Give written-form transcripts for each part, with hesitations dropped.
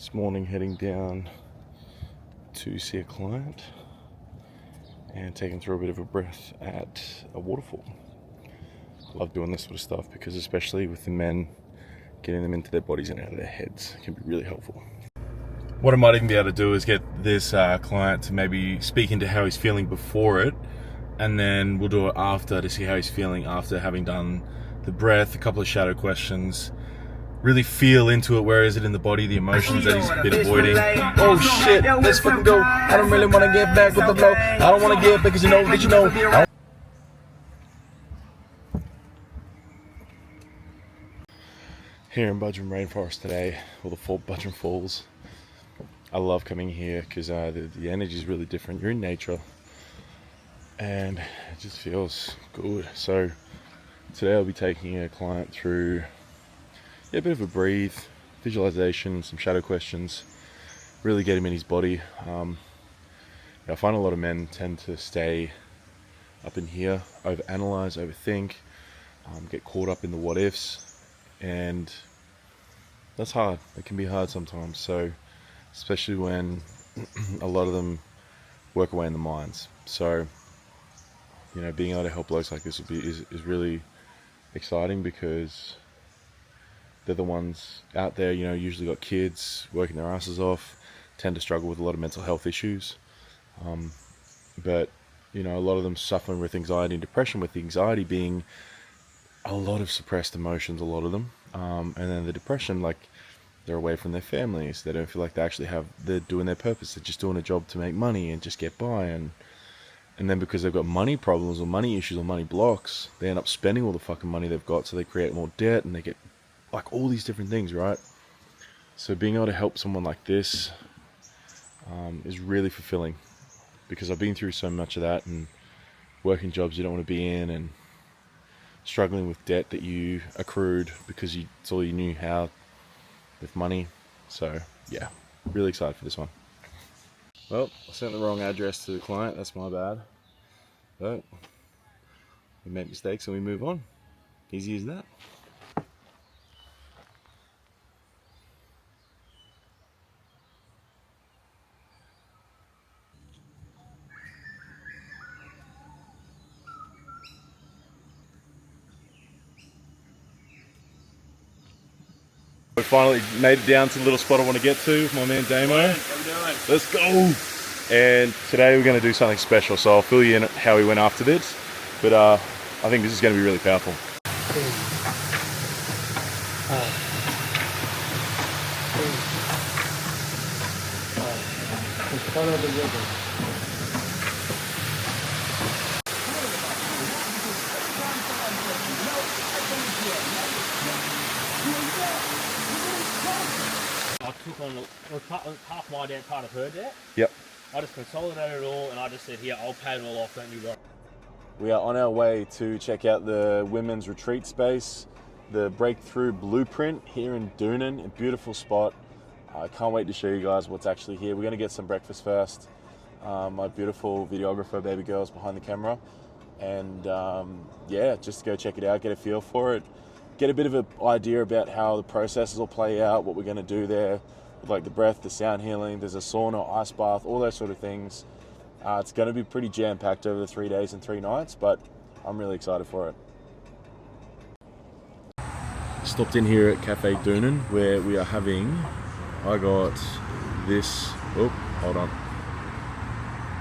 This morning heading down to see a client and taking through a bit of a breath at a waterfall. I love doing this sort of stuff because especially with the men, getting them into their bodies and out of their heads can be really helpful. What I might even be able to do is get this client to maybe speak into how he's feeling before it, and then we'll do it after to see how he's feeling after having done the breath, a couple of shadow questions. Really feel into it, where is it in the body, the emotions that he's been avoiding. Oh shit, let's fucking go. I don't really want to get back with the flow. I don't want to get because you know. Here in Budgeon Rainforest today, or the Budgeon Falls. I love coming here because the energy is really different. You're in nature and it just feels good. So today I'll be taking a client through a bit of a breathe, visualization, some shadow questions, really get him in his body. I find a lot of men tend to stay up in here, overanalyze, overthink, get caught up in the what ifs, and that's hard. It can be hard sometimes. So especially when a lot of them work away in the minds. So, being able to help blokes like this is really exciting because they're the ones out there, usually got kids, working their asses off, tend to struggle with a lot of mental health issues. But, a lot of them suffering with anxiety and depression, with the anxiety being a lot of suppressed emotions, a lot of them. And then the depression, like, they're away from their families. They don't feel like they're doing their purpose. They're just doing a job to make money and just get by. And then because they've got money problems or money issues or money blocks, they end up spending all the fucking money they've got. So they create more debt and they get like all these different things, right? So being able to help someone like this is really fulfilling because I've been through so much of that and working jobs you don't want to be in and struggling with debt that you accrued because it's all you knew how with money. So yeah, really excited for this one. Well, I sent the wrong address to the client, that's my bad. But we make mistakes and we move on. Easy as that. We finally made it down to the little spot I want to get to with my man Damo. How you doing? Let's go! And today we're going to do something special, so I'll fill you in how we went after this. But I think this is going to be really powerful. I took on half my debt, part of her debt. Yep. I just consolidated it all and I just said, here, I'll pay it all off, don't you worry. We are on our way to check out the women's retreat space, the Breakthrough Blueprint here in Doonan, a beautiful spot. I can't wait to show you guys what's actually here. We're going to get some breakfast first. My beautiful videographer, baby girl's behind the camera. And just go check it out, get a feel for it. Get a bit of an idea about how the processes will play out, what we're going to do there, with like the breath, the sound healing, there's a sauna, ice bath, all those sort of things. It's going to be pretty jam-packed over the 3 days and 3 nights, but I'm really excited for it. Stopped in here at Cafe Doonan, where we are I got this, hold on,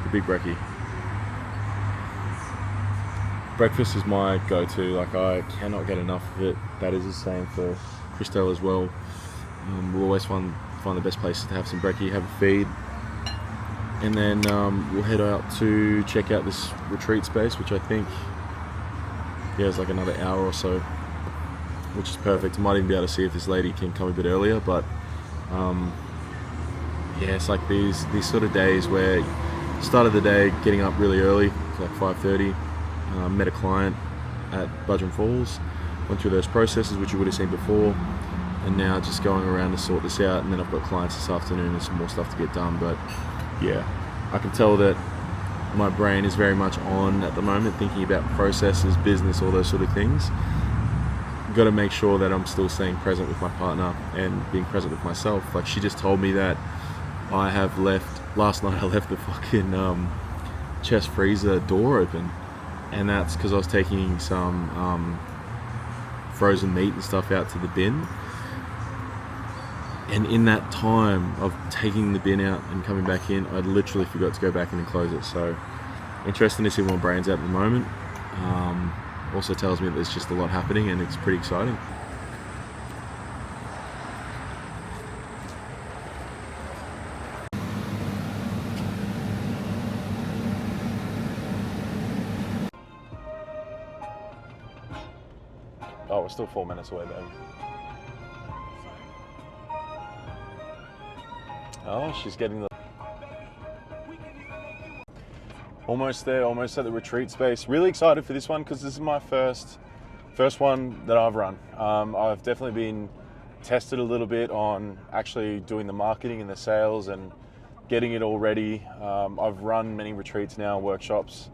the big brekkie. Breakfast is my go-to, like I cannot get enough of it. That is the same for Christelle as well. We'll always find the best places to have some brekkie, have a feed. And then we'll head out to check out this retreat space, which I think is like another hour or so, which is perfect. I might even be able to see if this lady can come a bit earlier, but it's like these sort of days where start of the day getting up really early, it's like 5:30. Met a client at Budgeon Falls, went through those processes which you would have seen before, and now just going around to sort this out. And then I've got clients this afternoon and some more stuff to get done. But yeah, I can tell that my brain is very much on at the moment, thinking about processes, business, all those sort of things. got to make sure that I'm still staying present with my partner and being present with myself. Like, she just told me that I have left, last night I left the fucking chest freezer door open, and that's because I was taking some frozen meat and stuff out to the bin. And in that time of taking the bin out and coming back in, I literally forgot to go back in and close it. So interesting to see where my brain's at the moment. Also tells me that there's just a lot happening and it's pretty exciting. Oh, we're still 4 minutes away, babe. Oh, she's getting the... Almost there, almost at the retreat space. Really excited for this one because this is my first one that I've run. I've definitely been tested a little bit on actually doing the marketing and the sales and getting it all ready. I've run many retreats now, workshops,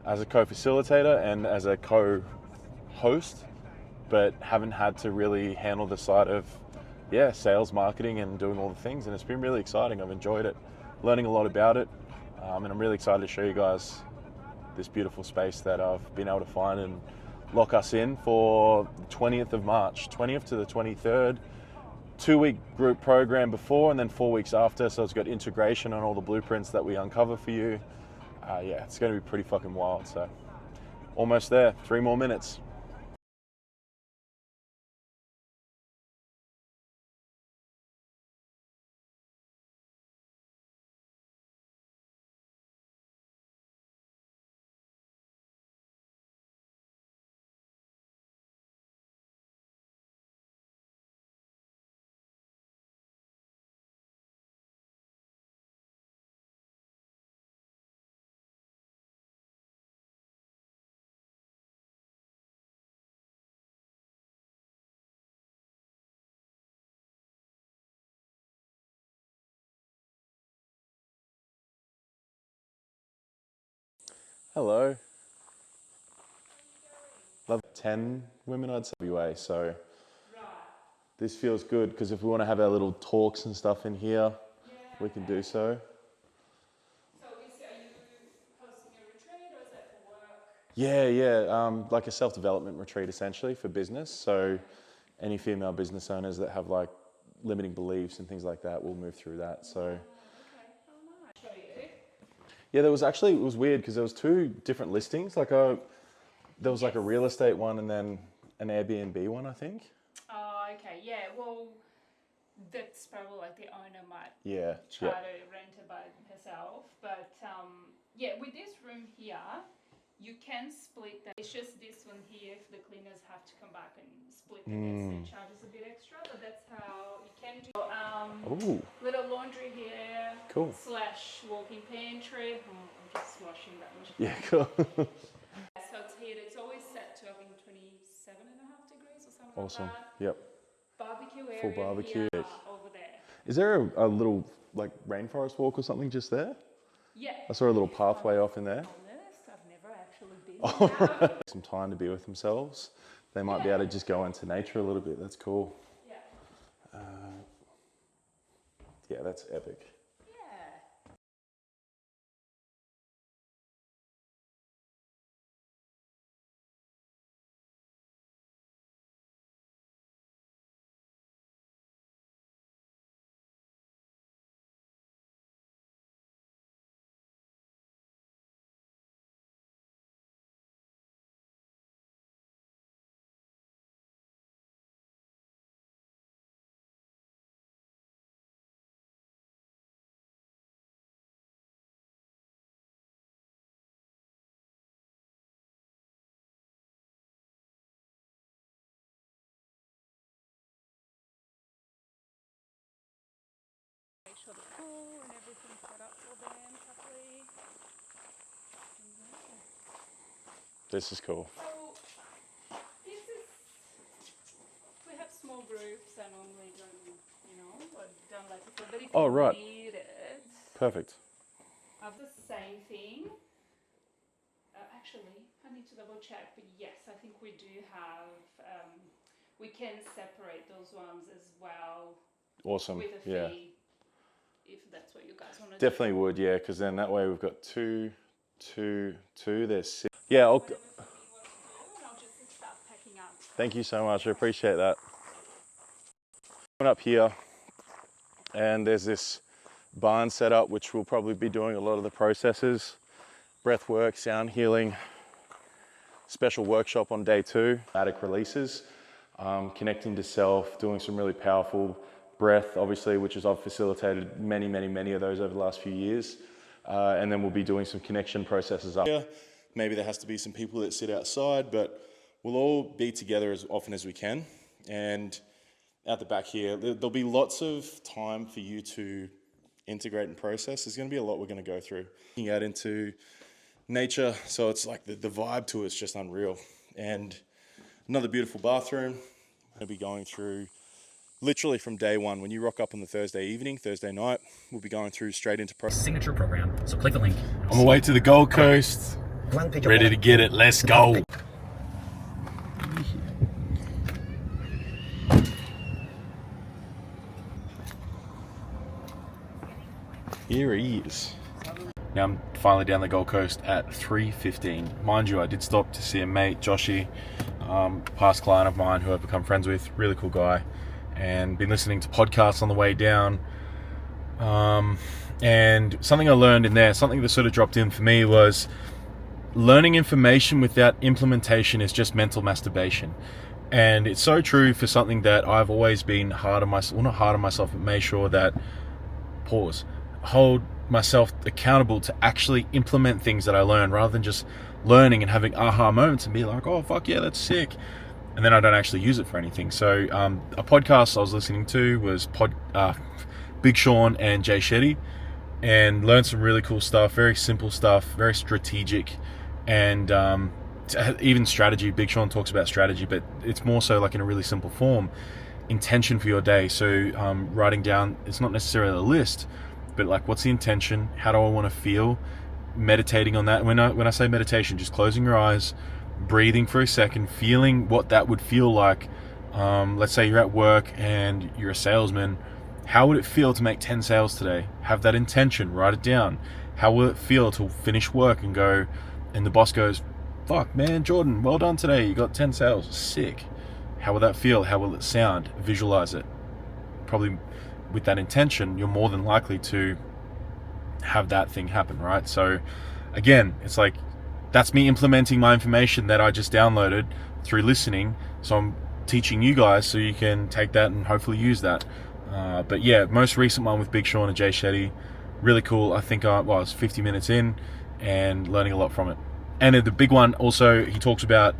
as a co-facilitator and as a co-host, but haven't had to really handle the side of sales, marketing, and doing all the things, and it's been really exciting. I've enjoyed it, learning a lot about it, and I'm really excited to show you guys this beautiful space that I've been able to find and lock us in for the 20th of March, 20th to the 23rd, 2-week group program before and then 4 weeks after, so it's got integration on all the blueprints that we uncover for you. It's going to be pretty fucking wild, so almost there, 3 more minutes. Hello. Love 10 women, I'd say, WA, so this feels good because if we want to have our little talks and stuff in here, we can do so. So are you hosting a retreat or is that for work? Yeah, like a self-development retreat essentially for business. So any female business owners that have like limiting beliefs and things like that will move through that. So Okay. Oh, nice. Show you. yeah, it was weird because there was 2 different listings. There was like a real estate one and then an Airbnb one, I think. Oh, okay. Yeah, well, that's probably like the owner might Yeah. try to rent it by herself. But with this room here, you can split that. It's just this one here, if the cleaners have to come back and split the nets, it charges a bit extra, but that's how you can do. Ooh, Little laundry here. cool. / walk-in pantry. I'm just washing that much. Yeah, cool. So it's heated. It's always set to, I think, 27.5 degrees or something Awesome. like that. Yep. Barbecue area Full barbecue. here, over there. Is there a little like rainforest walk or something just there? Yeah. I saw a little pathway off in there. Honest, I've never actually been. Some time to be with themselves. They might be able to just go into nature a little bit. That's cool. Yeah. Yeah, that's epic. Yeah. Make sure the pool and everything's set up for them properly. This is cool. So this is, we have small groups. I normally done like before, but if you need it, Perfect. I've the same thing. Actually, I need to double check, but yes, I think we do have we can separate those ones as well Awesome. with a Yeah. fee, if that's what you guys want to do. Definitely would, yeah, because then that way we've got two, there's 6. Yeah, Whatever for you what to do, and I'll just start packing up. thank you so much. I appreciate that. Coming up here, and there's this barn setup, which we'll probably be doing a lot of the processes, breath work, sound healing, special workshop on day 2, attic releases, connecting to self, doing some really powerful breath, obviously, which is I've facilitated many of those over the last few years. And then we'll be doing some connection processes up here. Maybe there has to be some people that sit outside, but we'll all be together as often as we can. And out the back here, there'll be lots of time for you to integrate and process. There's going to be a lot we're going to go through. Looking out into nature, so it's like the vibe to it's just unreal. And another beautiful bathroom. I'm going to be going through literally from day 1. When you rock up on the Thursday night, we'll be going through straight into signature program. So click the link. On the way to the Gold Coast. Ready to get it. Let's go. Here he is. Now I'm finally down the Gold Coast at 3:15. Mind you, I did stop to see a mate, Joshy, past client of mine who I've become friends with, really cool guy, and been listening to podcasts on the way down. And something I learned in there, something that sort of dropped in for me was learning information without implementation is just mental masturbation. And it's so true for something that I've always been hard on myself, well, not hard on myself, but made sure that, hold myself accountable to actually implement things that I learn, rather than just learning and having aha moments and be like, oh fuck yeah, that's sick, and then I don't actually use it for anything. So a podcast I was listening to was Big Sean and Jay Shetty, and learned some really cool stuff, very simple stuff, very strategic, and even strategy. Big Sean talks about strategy, but it's more so like in a really simple form, intention for your day. So writing down, it's not necessarily a list, but like, what's the intention? How do I want to feel? Meditating on that. When I say meditation, just closing your eyes, breathing for a second, feeling what that would feel like. Let's say you're at work and you're a salesman. How would it feel to make 10 sales today? Have that intention, write it down. How will it feel to finish work and go, and the boss goes, fuck man, Jordan, well done today, you got 10 sales, sick. How will that feel? How will it sound? Visualize it. Probably with that intention, you're more than likely to have that thing happen, right? So again, it's like, that's me implementing my information that I just downloaded through listening. So I'm teaching you guys so you can take that and hopefully use that. But yeah, most recent one with Big Sean and Jay Shetty, really cool. I think I was 50 minutes in and learning a lot from it. And the big one also, he talks about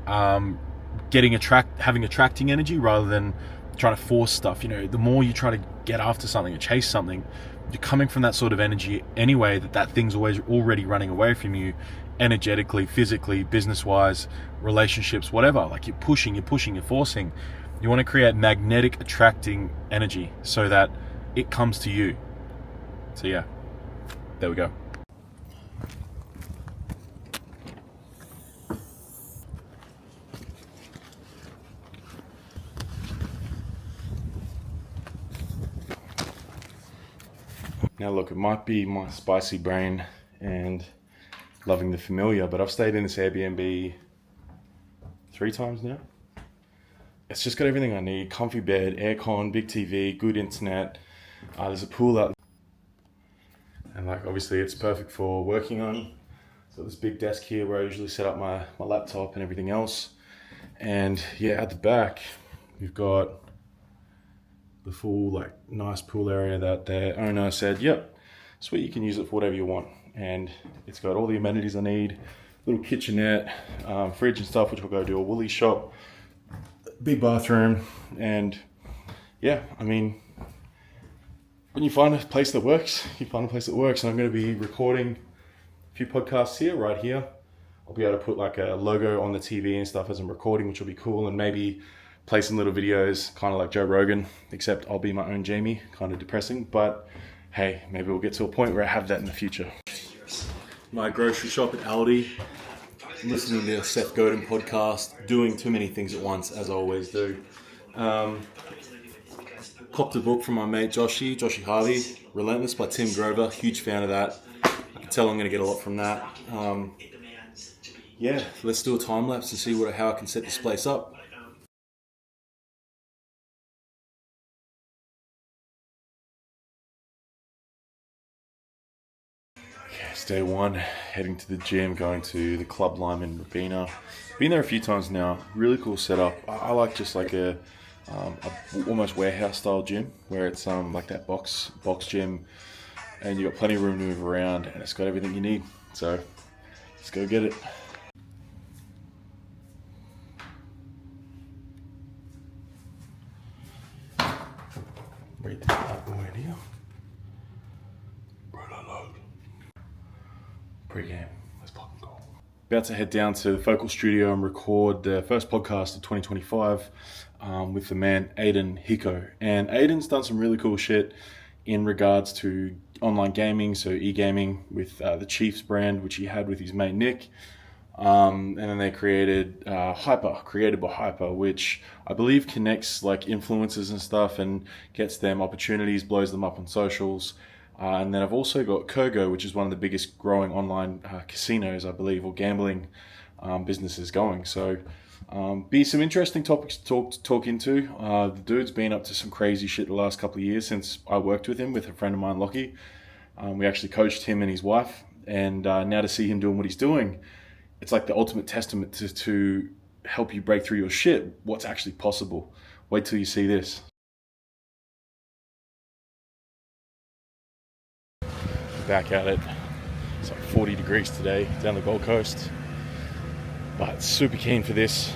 having attracting energy rather than trying to force stuff. You know, the more you try to get after something or chase something, you're coming from that sort of energy anyway, that thing's always already running away from you, energetically, physically, business-wise, relationships, whatever. Like you're pushing, you're forcing. You want to create magnetic attracting energy so that it comes to you. So yeah, there we go. Now look, it might be my spicy brain and loving the familiar, but I've stayed in this Airbnb 3 times now. It's just got everything I need. Comfy bed, aircon, big TV, good internet. There's a pool out. And like, obviously it's perfect for working on. So this big desk here where I usually set up my laptop and everything else. And yeah, at the back, we've got the full like nice pool area that their owner said, yep, sweet, you can use it for whatever you want. And it's got all the amenities I need, little kitchenette, fridge and stuff, which we'll go do a woolly shop, big bathroom. And yeah, I mean, when you find a place that works, you find a place that works. And I'm going to be recording a few podcasts here, right here. I'll be able to put like a logo on the TV and stuff as I'm recording, which will be cool. And maybe play some little videos, kind of like Joe Rogan, except I'll be my own Jamie, kind of depressing. But hey, maybe we'll get to a point where I have that in the future. My grocery shop at Aldi. listening to the Seth Godin podcast, doing too many things at once, as I always do. Copped a book from my mate Joshy Harvey, Relentless by Tim Grover. Huge fan of that. I can tell I'm going to get a lot from that. Yeah, let's do a time lapse and see how I can set this place up. It's day one, heading to the gym, going to the Club Lime in Rabina. Been there a few times now. Really cool setup. I like just like a almost warehouse style gym where it's like that box gym, and you've got plenty of room to move around, and it's got everything you need. So let's go get it. Read that boy in here. Pre-game. Let's fucking go. About to head down to the Focal Studio and record the first podcast of 2025 with the man Aiden Hiko. And Aiden's done some really cool shit in regards to online gaming, so e-gaming with the Chiefs brand, which he had with his mate Nick. And then they created Created by Hyper, which I believe connects like influencers and stuff and gets them opportunities, blows them up on socials. And then I've also got Kurgo, which is one of the biggest growing online casinos, I believe, or gambling businesses going. So be some interesting topics to talk into. The dude's been up to some crazy shit the last couple of years since I worked with him, with a friend of mine, Lockie. We actually coached him and his wife. And now to see him doing what he's doing, it's like the ultimate testament to help you break through your shit, what's actually possible. Wait till you see this. Back at it. It's like 40 degrees today down the Gold Coast, but super keen for this.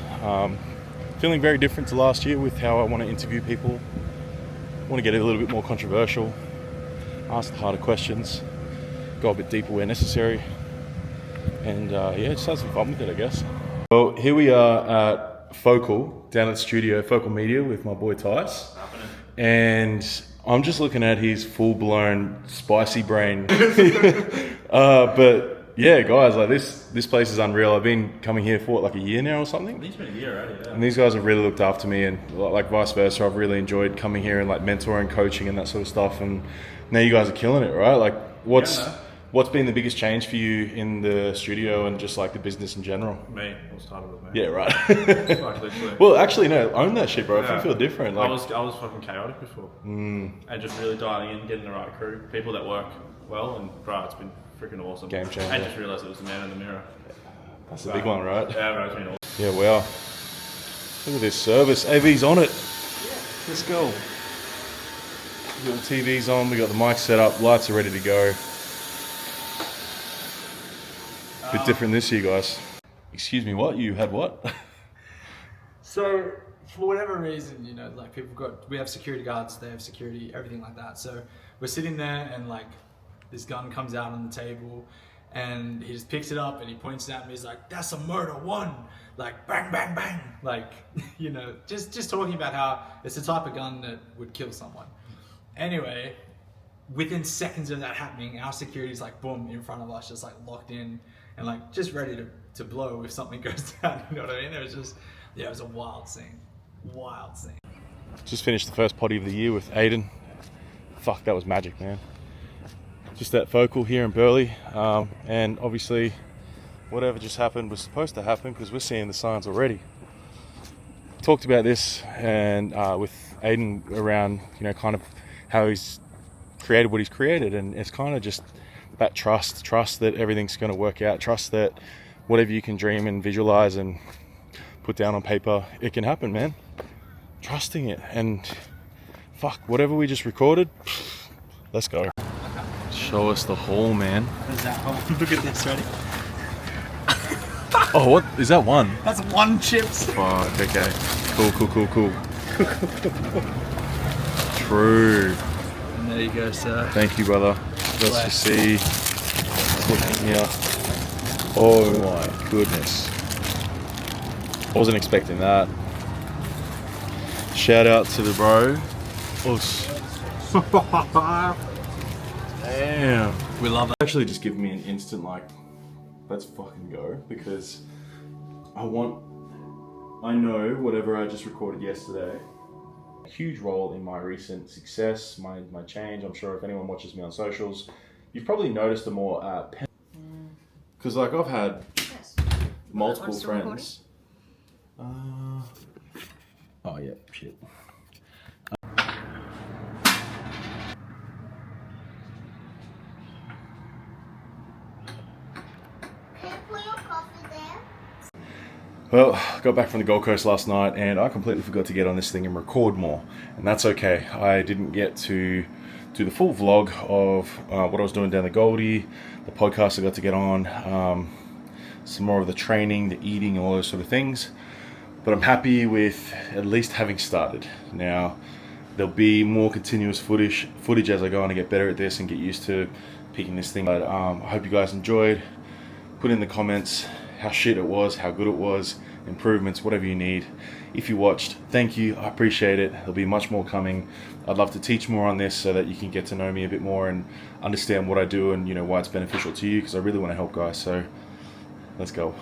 Feeling very different to last year with how I want to interview people. I want to get a little bit more controversial, ask the harder questions, go a bit deeper where necessary, and just have some fun with it, I guess. Well, here we are at Focal, down at the studio, Focal Media, with my boy Tice, and I'm just looking at his full-blown spicy brain. But yeah, guys, like this place is unreal. I've been coming here for like a year now or something. I think it's been a year already, yeah. And these guys have really looked after me, and like vice versa. I've really enjoyed coming here and like mentoring, coaching, and that sort of stuff. And now you guys are killing it, right? Like, what's been the biggest change for you in the studio and just like the business in general? Me. We'll start with me. Yeah, right. Like, literally. Well, actually, no, own that shit, bro. Yeah. I feel different. Like, I was fucking chaotic before. And just really dialing in, getting the right crew, people that work well, and bro, it's been freaking awesome. Game changer. I just realised it was the man in the mirror. that's the big one, right? Yeah, bro, it's been awesome. Yeah, wow. Look at this service. AV's on it. Let's go. We got the TVs on, we got the mic set up, lights are ready to go. Bit different this year, guys. Excuse me, what? You had what? So, for whatever reason, you know, like we have security guards, they have security, everything like that. So we're sitting there and like this gun comes out on the table and he just picks it up and he points it at me. He's like, "That's a murder one." Like bang, bang, bang. Like, you know, just talking about how it's the type of gun that would kill someone. Anyway, within seconds of that happening, our security's like boom in front of us, just like locked in and like just ready to blow if something goes down. You know what I mean? It was just, yeah, it was a wild scene. Wild scene. Just finished the first potty of the year with Aiden. Fuck, that was magic, man. Just at Focal here in Burleigh, and obviously whatever just happened was supposed to happen because we're seeing the signs already. Talked about this and with Aiden around, you know, kind of how he's created what he's created, and it's kind of just that trust that everything's going to work out, trust that whatever you can dream and visualize and put down on paper, it can happen, man. Trusting it, and fuck, whatever we just recorded, let's go. Show us the hall, man. What is that? Oh, look at this, ready? Oh, what is that one? That's one chips. Fuck, okay. Cool. True. And there you go, sir. Thank you, brother. Let's just see what's in here. Oh my goodness. Wasn't expecting that. Shout out to the bro. Damn. We love it. Actually just giving me an instant like, let's fucking go, because I know whatever I just recorded yesterday, a huge role in my recent success, my change. I'm sure if anyone watches me on socials, you've probably noticed a more because like I've had multiple friends. Oh yeah, shit. Well, I got back from the Gold Coast last night and I completely forgot to get on this thing and record more. And that's okay. I didn't get to do the full vlog of what I was doing down the Goldie, the podcast I got to get on, some more of the training, the eating, all those sort of things. But I'm happy with at least having started. Now, there'll be more continuous footage as I go on and get better at this and get used to picking this thing. But I hope you guys enjoyed. Put in the comments how shit it was, how good it was, improvements, whatever you need. If you watched, thank you, I appreciate it. There'll be much more coming. I'd love to teach more on this so that you can get to know me a bit more and understand what I do and why it's beneficial to you, because I really want to help guys. So let's go.